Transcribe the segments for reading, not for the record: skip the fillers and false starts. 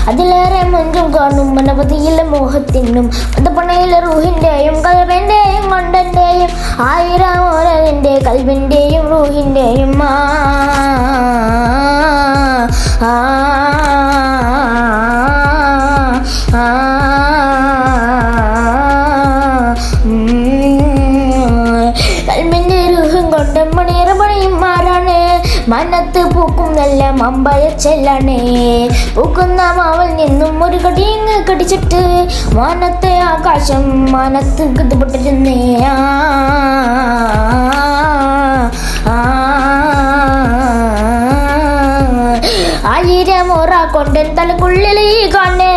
അതിലേറെ മഞ്ചും കാണും അനവധിയിലെ മോഹത്തിനും പണയിലെ റൂഹിൻ്റെയും കൽവിൻ്റെയും മണ്ടൻ്റെയും ആയിരം ഓരതിൻ്റെ കൽവിൻ്റെയും റൂഹിൻ്റെയും കൽവിൻ്റെ രൂഹം കൊണ്ട് മണിയറ പണിയും മാറാണ് മനത്ത് പൂക്കും നല്ല മമ്പയച്ചെല്ലാണ് പൂക്കുന്ന മാവൽ നിന്നും ഒരു കടിയങ്ങ് കടിച്ചിട്ട് മാനത്തെ ആകാശം മാനത്ത് കെട്ടുപെട്ടിരുന്നേ ആയിരം ഓറ കൊണ്ടൻ തലക്കുള്ളിൽ കാണേ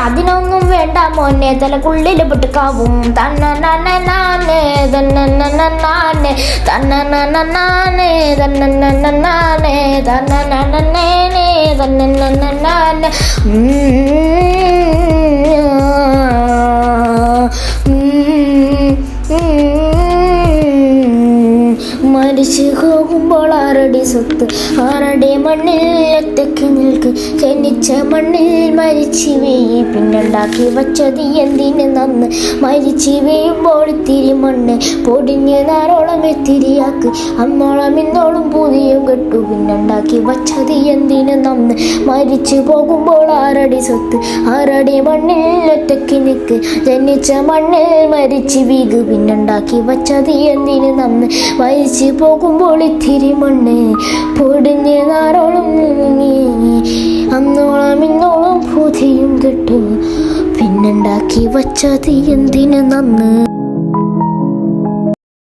അതിനൊന്നും വേണ്ട മോനെ തലക്കുള്ളിൽ പെട്ടുക്കാവും തന്നേ തന്നേ തന്നേ തന്നേ മരിച്ചു പോകുമ്പോൾ ആരുടെ സ്വത്ത് ആരുടെ മണ്ണിൽ ഒറ്റയ്ക്ക് നിൽക്ക് ജനിച്ച മണ്ണിൽ മരിച്ചു വീഴി പിന്നുണ്ടാക്കി വച്ചത് എന്തിന് നന്ന് മരിച്ചു വീഴുമ്പോൾ ഇത്തിരി മണ്ണ് പൊടിഞ്ഞ് നാരോളം എത്തിരിയാക്ക് അന്നോളം ഇന്നോളം പുതിയും കെട്ടു പിന്നുണ്ടാക്കി വച്ചത് എന്തിന് നന്ന് മരിച്ചു പോകുമ്പോൾ ആരുടെ സ്വത്ത് ആരുടെ മണ്ണിൽ ഒറ്റയ്ക്ക് നിൽക്ക് ജനിച്ച മണ്ണിൽ മരിച്ചു വീക് പിന്നുണ്ടാക്കി വച്ചത് എന്തിന് നന്ന് മരിച്ചു പോകുമ്പോൾ ഇത്തിരി മണ്ണ് പൊടിഞ്ഞ് നാരോളം നീങ്ങി അന്നോളം ഇന്നോളം പുതിയും കെട്ടു പിന്നുണ്ടാക്കി വച്ചത് എന്തിന് നന്ന്.